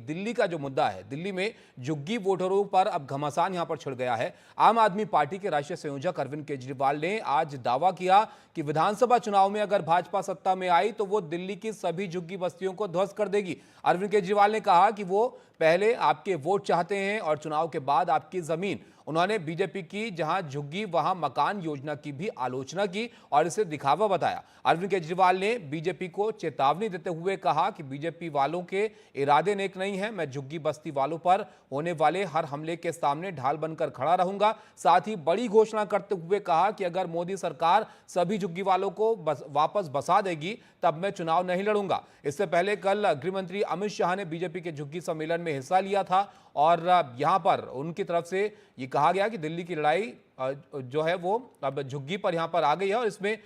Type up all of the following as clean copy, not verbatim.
दिल्ली का जो मुद्दा है, दिल्ली में झुग्गी वोटरों पर अब घमासान यहां पर छिड़ गया है। आम आदमी पार्टी के राष्ट्रीय संयोजक अरविंद केजरीवाल ने आज दावा किया कि विधानसभा चुनाव में अगर भाजपा सत्ता में आई तो वो दिल्ली की सभी झुग्गी बस्तियों को ध्वस्त कर देगी। अरविंद केजरीवाल ने कहा कि वो पहले आपके वोट चाहते हैं और चुनाव के बाद आपकी जमीन। उन्होंने बीजेपी की जहां झुग्गी वहां मकान योजना की भी आलोचना की और इसे दिखावा बताया। अरविंद केजरीवाल ने बीजेपी को चेतावनी देते हुए कहा कि बीजेपी वालों के इरादे नेक नहीं है। मैं झुग्गी बस्ती वालों पर होने वाले हर हमले के सामने ढाल बनकर खड़ा रहूंगा। साथ ही बड़ी घोषणा करते हुए कहा कि अगर मोदी सरकार सभी झुग्गी वालों को वापस बसा देगी तब मैं चुनाव नहीं लड़ूंगा। इससे पहले कल गृह मंत्री अमित शाह ने बीजेपी के झुग्गी सम्मेलन में हिस्सा लिया था और यहां पर उनकी तरफ से ये कहा गया कि दिल्ली की लड़ाई जो है वो अब झुग्गी पर यहां पर आ गई है और इसमें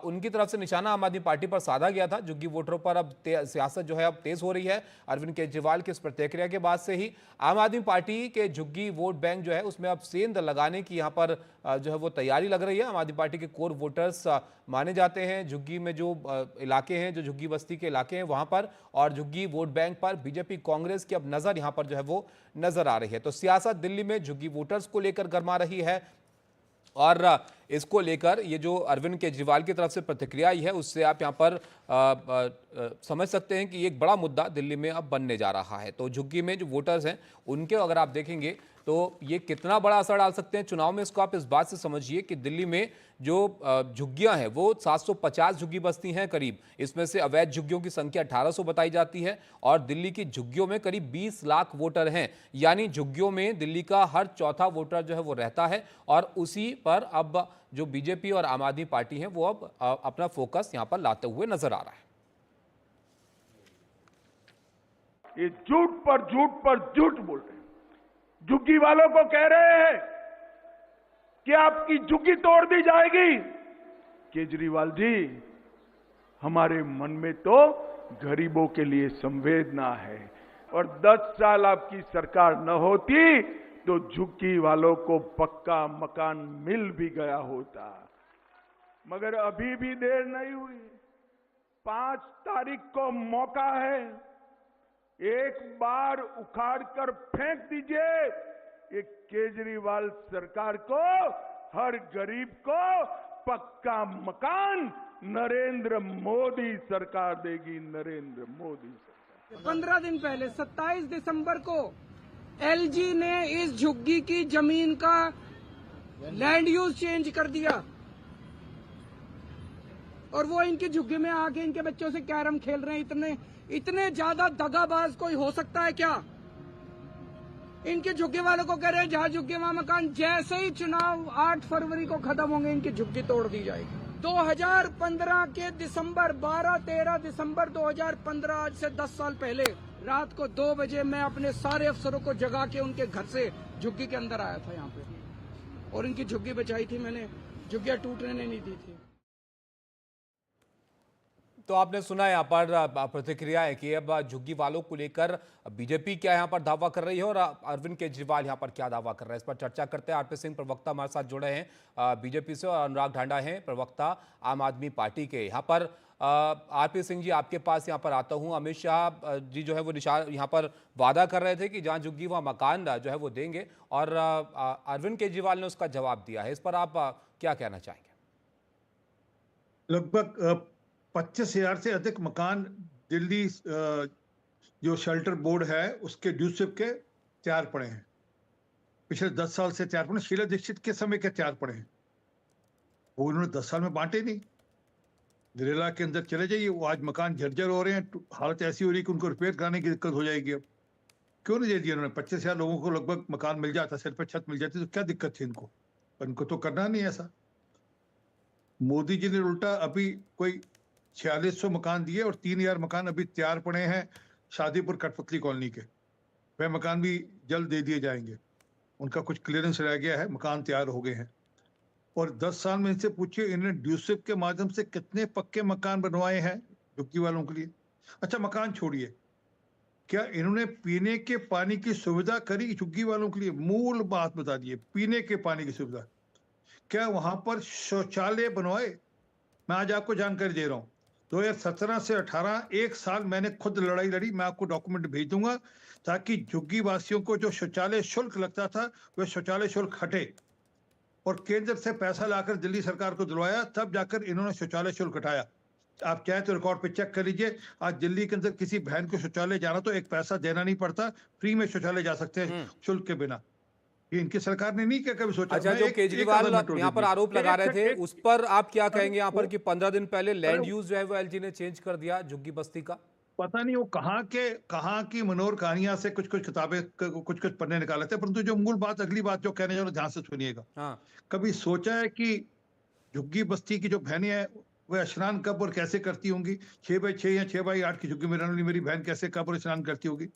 उनकी तरफ से निशाना आम आदमी पार्टी पर साधा गया था। झुग्गी वोटरों पर अब सियासत जो है अब तेज हो रही है। अरविंद केजरीवाल की इस प्रतिक्रिया के बाद से ही आम आदमी पार्टी के झुग्गी वोट बैंक जो है उसमें अब सेंध लगाने की यहां पर जो है वो तैयारी लग रही है। आम आदमी पार्टी के कोर वोटर्स माने जाते हैं झुग्गी में जो इलाके हैं, जो झुग्गी बस्ती के इलाके हैं वहां पर, और झुग्गी वोट बैंक पर बीजेपी कांग्रेस की अब नजर यहां पर जो है वो नजर आ रही है। तो सियासत दिल्ली में झुग्गी वोटर्स को लेकर गर्मा रही है और इसको लेकर ये जो अरविंद केजरीवाल की तरफ से प्रतिक्रिया आई है उससे आप यहां पर समझ सकते हैं कि एक बड़ा मुद्दा दिल्ली में अब बनने जा रहा है। तो झुग्गी में जो वोटर्स हैं उनके अगर आप देखेंगे तो ये कितना बड़ा असर डाल सकते हैं चुनाव में, इसको आप इस बात से समझिए कि दिल्ली में जो झुग्गियां हैं वो 750 झुग्गी बस्ती हैं करीब। इसमें से अवैध झुग्गियों की संख्या 1800 बताई जाती है और दिल्ली की झुग्गियों में करीब 20 लाख वोटर हैं। यानी झुग्गियों में दिल्ली का हर चौथा वोटर जो है वो रहता है और उसी पर अब जो बीजेपी और आम आदमी पार्टी है वो अब अपना फोकस यहां पर लाते हुए नजर आ रहा है। ये झूठ पर झूठ बोल रहे हैं। झुग्गी वालों को कह रहे हैं कि आपकी झुग्गी तोड़ दी जाएगी। केजरीवाल जी, हमारे मन में तो गरीबों के लिए संवेदना है और 10 साल आपकी सरकार न होती तो झुग्गी वालों को पक्का मकान मिल भी गया होता। मगर अभी भी देर नहीं हुई। 5 तारीख को मौका है, एक बार उखाड़कर फेंक दीजिए। ये केजरीवाल सरकार को, हर गरीब को पक्का मकान नरेंद्र मोदी सरकार देगी। नरेंद्र मोदी सरकार। 15 दिन पहले 27 दिसंबर को एलजी ने इस झुग्गी की जमीन का लैंड यूज चेंज कर दिया और वो इनकी झुग्गी में आके इनके बच्चों से कैरम खेल रहे हैं। इतने ज्यादा दगाबाज कोई हो सकता है क्या? इनके झुग्गी वालों को कह रहे हैं जहां झुग्गी वहां मकान। जैसे ही चुनाव 8 फरवरी को खत्म होंगे इनकी झुग्गी तोड़ दी जाएगी। 2015 के दिसंबर 12-13 दिसंबर 2015, आज से 10 साल पहले रात को 2 बजे मैं अपने सारे अफसरों को जगा के उनके घर से झुग्गी के अंदर आया था यहाँ पे और इनकी झुग्गी बचाई थी मैंने। झुग्गियां टूटने नहीं दी थी। तो आपने सुना यहाँ पर प्रतिक्रिया है कि अब झुग्गी वालों को लेकर बीजेपी क्या यहाँ पर दावा कर रही है और अरविंद केजरीवाल यहाँ पर क्या दावा कर रहे हैं, इस पर चर्चा करते हैं। आरपी सिंह प्रवक्ता हमारे साथ जुड़े हैं बीजेपी से और अनुराग ढांडा हैं प्रवक्ता आम आदमी पार्टी के। यहाँ पर आरपी सिंह जी, आपके पास यहाँ पर आता हूँ। अमित शाह जी जो है वो यहाँ पर वादा कर रहे थे कि जहाँ झुग्गी वहाँ मकान जो है वो देंगे और अरविंद केजरीवाल ने उसका जवाब दिया है। इस पर आप क्या कहना चाहेंगे? लगभग 25,000 से अधिक मकान दिल्ली जो शेल्टर बोर्ड है उसके ड्यूसिप के तैयार पड़े हैं। पिछले 10 साल से तैयार पड़े। शीला दीक्षित के समय के तैयार पड़े हैं, वो उन्होंने 10 साल में बांटे नहीं। नरेला के अंदर चले जाइए, वो आज मकान जर्जर हो रहे हैं। हालत ऐसी हो रही है कि उनको रिपेयर कराने की दिक्कत हो जाएगी। अब क्यों नहीं दे दिया उन्होंने? 25,000 लोगों को लगभग मकान मिल जाता, सिर पर छत मिल जाती, तो क्या दिक्कत थी इनको? इनको तो करना नहीं ऐसा। मोदी जी ने उल्टा अभी कोई 4600 मकान दिए और 3000 मकान अभी तैयार पड़े हैं शादीपुर कठपुतली कॉलोनी के। वह मकान भी जल्द दे दिए जाएंगे। उनका कुछ क्लियरेंस रह गया है, मकान तैयार हो गए हैं। और 10 साल में इनसे पूछिए इन्होंने ड्यूसिप के माध्यम से कितने पक्के मकान बनवाए हैं झुग्गी वालों के लिए। अच्छा, मकान छोड़िए, क्या इन्होंने पीने के पानी की सुविधा करी झुग्गी वालों के लिए? मूल बात बता दिए, पीने के पानी की सुविधा। क्या वहां पर शौचालय बनवाए? मैं आज आपको जानकारी दे रहा हूं, 2017 से 18 एक साल मैंने खुद लड़ाई लड़ी, मैं आपको डॉक्यूमेंट भेज दूंगा, ताकि झुग्गी वासियों को जो शौचालय शुल्क लगता था वह शौचालय शुल्क हटे, और केंद्र से पैसा लाकर दिल्ली सरकार को दिलवाया, तब जाकर इन्होंने शौचालय शुल्क हटाया। आप चाहे तो रिकॉर्ड पे चेक कर लीजिए, आज दिल्ली के अंदर किसी बहन को शौचालय जाना तो एक पैसा देना नहीं पड़ता, फ्री में शौचालय जा सकते हैं शुल्क के बिना। ये इनकी सरकार ने नहीं क्या कभी सोचा। अच्छा, मैं जो एक केजरीवाल अमेंडमेंट यहाँ पर दीजिए। आरोप लगा रहे थे, उस पर आप क्या कहेंगे यहाँ पर कि 15 दिन पहले लैंड अरे यूज जो है वो एलजी ने चेंज कर दिया झुग्गी बस्ती का? पता नहीं वो कहाँ की मनोर कहानियां से कुछ कुछ किताबें कुछ कुछ पन्ने निकाले थे, परंतु जो मूल बात, अगली बात जो कहने जा रहा हूं, ध्यान से सुनिएगा। हाँ, कभी सोचा है कि झुग्गी बस्ती की जो बहनें हैं वह स्नान कब और कैसे करती होंगी? 6x6 या 6x8 की झुग्गी में रहने वाली मेरी बहन कैसे कब और स्नान करती होगी?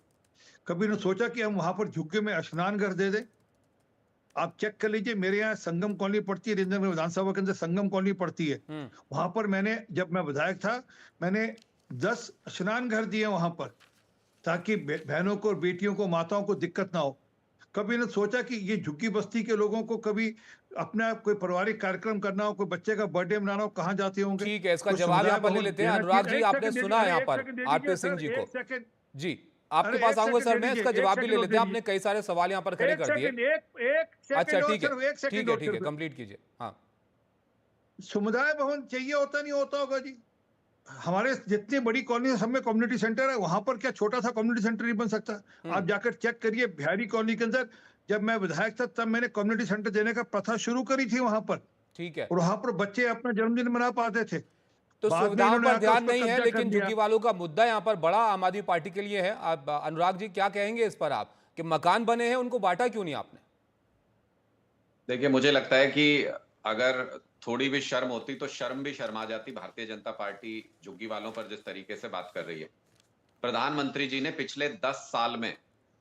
कभी ने सोचा कि हम वहां पर झुग्गी में स्नान घर दे दें? आप चेक कर लीजिए, मेरे यहाँ संगम कॉलोनी पड़ती है, रेंजनगर विधानसभा के अंदर संगम कॉलोनी पड़ती है। वहां पर मैंने, जब मैं विधायक था, मैंने 10 स्नान घर दिए वहां पर, ताकि बहनों को और बेटियों को, माताओं को दिक्कत ना हो। कभी ने सोचा कि ये झुग्गी बस्ती के लोगों को कभी अपना कोई पारिवारिक कार्यक्रम करना हो, कोई बच्चे का बर्थडे मनाना हो, कहाँ जाते होंगे? ठीक है, इसका कोई जवाब समुदाय यहाँ पर ले भवन लेते हैं। देना अनुराग चाहिए। जी, एक आपने सेकंड सुना है दे यहाँ दीजिए, पर एक सेकंड दे आरपी दीजिए सिंह सर, जी एक को। सेकंड। जी, आपके अरे पास एक आऊंगा सेकंड सर, दे मैं दीजिए, इसका एक जवाब भी ले सेकंड और लेते दे हैं। दीजिए। आपने कई सारे सवाल यहाँ पर खड़े एक कर दिए। सेकंड, एक अच्छा, सेकंड और ठीक है, सिर्फ एक ठीक सेकंड है, और ठीक है, सिर्फ। कंप्लीट कीजिए। हाँ, समुदाय भवन चाहिए होता नहीं होता होगा जी? हमारे जितनी बड़ी कॉलोनी है सब में कम्युनिटी सेंटर है, वहां पर क्या छोटा सा कम्युनिटी सेंटर नहीं बन सकता? आप जाकर चेक करिए, बिहारी कॉलोनी के अंदर जब मैं विधायक था तब मैंने कम्युनिटी सेंटर देने का प्रथा शुरू करी थी वहां पर, ठीक है। और वहां पर बच्चे अपना जन्मदिन मना पाते थे। तो बाद में सुविधाओं इन्होंने पर आकर उस ध्यान पर नहीं है, कब्जा कर लेकिन लिया। झुग्गी वालों का मुद्दा यहाँ पर बड़ा आम आदमी पार्टी के लिए है। आप अनुराग जी क्या कहेंगे इस पर, आप कि मकान बने हैं, उनको बांटा क्यों नहीं आपने? देखिए, मुझे लगता है कि अगर थोड़ी भी शर्म होती तो शर्म भी शर्मा जाती भारतीय जनता पार्टी झुग्गी वालों पर जिस तरीके से बात कर रही है। प्रधानमंत्री जी ने पिछले 10 साल में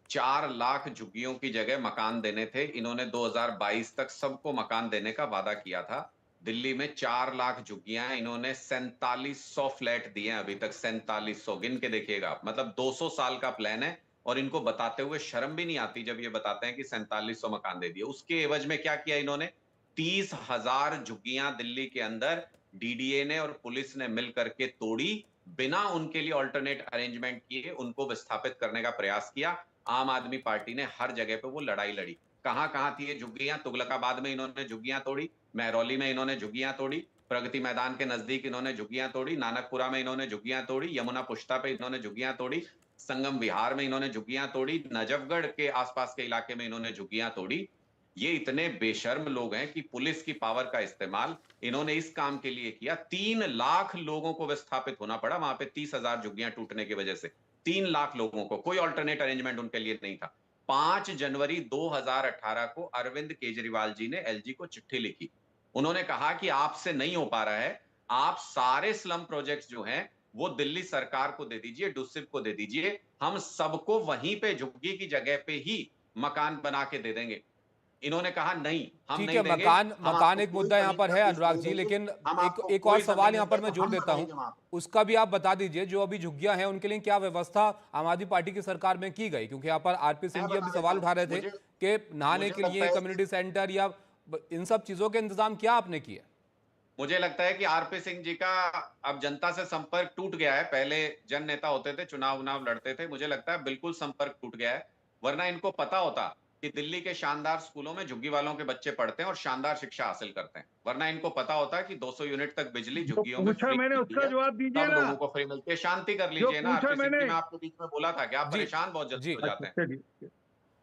4 लाख झुग्गियों की जगह मकान देने थे। इन्होंने 2022 तक सबको मकान देने का वादा किया था। दिल्ली में 4 लाख झुग्गियां, इन्होंने 4700 फ्लैट दिए हैं अभी तक। 4700 गिन के देखिएगा आप, मतलब 200 साल का प्लान है, और इनको बताते हुए शर्म भी नहीं आती जब ये बताते हैं कि 4700 मकान दे दिए। उसके एवज में क्या किया इन्होंने? 30,000 झुग्गियां दिल्ली के अंदर डीडीए ने और पुलिस ने मिल करके तोड़ी, बिना उनके लिए ऑल्टरनेट अरेंजमेंट किए उनको विस्थापित करने का प्रयास किया। आम आदमी पार्टी ने हर जगह पे वो लड़ाई लड़ी। कहां कहां थी ये झुग्गियां? तुगलकाबाद में इन्होंने झुग्गियां तोड़ी, महरौली में इन्होंने झुग्गियां तोड़ी, प्रगति मैदान के नजदीक इन्होंने झुग्गियां तोड़ी, नानकपुरा में इन्होंने झुग्गियां तोड़ी, यमुना पुष्टा पे इन्होंने झुग्गियां तोड़ी, संगम विहार में इन्होंने झुग्गियां तोड़ी, नजफगढ़ के आसपास के इलाके में इन्होंने झुग्गियां तोड़ी। ये इतने बेशर्म लोग हैं कि पुलिस की पावर का इस्तेमाल इन्होंने इस काम के लिए किया। 3 लाख लोगों को विस्थापित होना पड़ा वहां पे 30,000 झुग्गियां टूटने की वजह से। 3 लाख लोगों को, कोई ऑल्टरनेट अरेंजमेंट उनके लिए नहीं था। 5 जनवरी 2018 को अरविंद केजरीवाल जी ने एलजी को चिट्ठी लिखी। उन्होंने कहा कि आपसे नहीं हो पा रहा है, आप सारे स्लम प्रोजेक्ट्स जो हैं वो दिल्ली सरकार को दे दीजिए, डुसिप को दे दीजिए, हम सबको वहीं पे झुग्गी की जगह पे ही मकान बना के दे देंगे। इन्होंने कहा नहीं, हम ठीक नहीं है, देंगे। मकान हम मकान आपको एक कोई मुद्दा यहाँ जमीन पर है का अनुराग पीस जी, नहीं देंगे, लेकिन हम आपको एक और कोई सवाल जमीन यहाँ पर नहीं मैं देंगे, जोड़ हम देता हूँ, बनाएंगे वहां पे। उसका भी आप बता दीजिए। जो अभी झुग्गियां हैं उनके लिए क्या व्यवस्था आम आदमी पार्टी की सरकार में की गई? क्योंकि यहाँ पर आरपी सिंह मैं जी बता अभी देता सवाल हूं, उठा रहे थे कि नहाने मुझे के लगता लिए है कम्युनिटी सेंटर या इन सब चीजों के इंतजाम क्या आपने किए? मुझे लगता है कि आरपी सिंह जी का अब जनता से संपर्क टूट गया है। पहले जन नेता होते थे, चुनाव उनाव लड़ते थे, मुझे लगता है बिल्कुल संपर्क टूट गया है। वरना इनको पता होता कि दिल्ली के शानदार स्कूलों में झुग्गी वालों के बच्चे पढ़ते हैं और शानदार शिक्षा हासिल करते हैं। वरना इनको पता होता है कि 200 यूनिट तक बिजली जो झुग्गियों में पूछा फ्री मैंने मिलती उसका है, जवाब दीजिए सब ना। लोगों को फ्री मिलती है। शांति कर जो लीजिए ना पूछा आरपी सिंह मैंने। जी, मैं आपके बीच में बोला था कि आप जी, परेशान बहुत जल्दी जी, हो अच्छा जाते हैं। चलिए,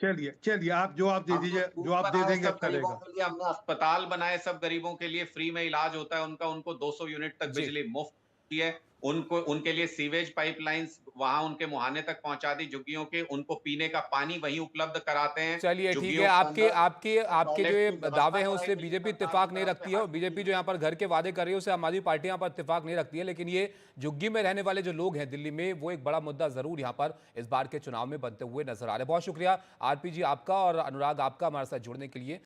चलिए चलिए, आप जवाब दे हमने दीजिए, स्कूल जवाब दे बनाए देंगे सब अच्छा गरीबों रहेगा। के लिए, हमने अस्पताल बनाए सब गरीबों के लिए, फ्री में इलाज होता है उनका, उनको 200 यूनिट तक जी। बिजली मुफ्त होती है। उनको, उनके लिए सीवेज पाइपलाइंस वहां उनके मुहाने तक पहुंचा दी झुग्गियों के, उनको पीने का पानी वहीं उपलब्ध कराते हैं। चलिए ठीक है, झुग्गियों के आपके अंदर आपके आपके जो टॉयलेट ये की व्यवस्था दावे हैं कराई उससे गई है बीजेपी सरकार इत्तेफाक की नहीं तरफ रखती से। है, हर और बीजेपी चीज जो यहाँ पर घर के वादे कर रही है उससे आम आदमी पार्टी यहाँ पर इत्तेफाक नहीं रखती है। लेकिन ये झुग्गी में रहने वाले जो लोग हैं दिल्ली में, वो एक बड़ा मुद्दा जरूर यहाँ पर इस बार के चुनाव में बनते हुए नजर आ रहे हैं। बहुत शुक्रिया आरपी जी आपका और अनुराग आपका हमारे साथ जुड़ने के लिए।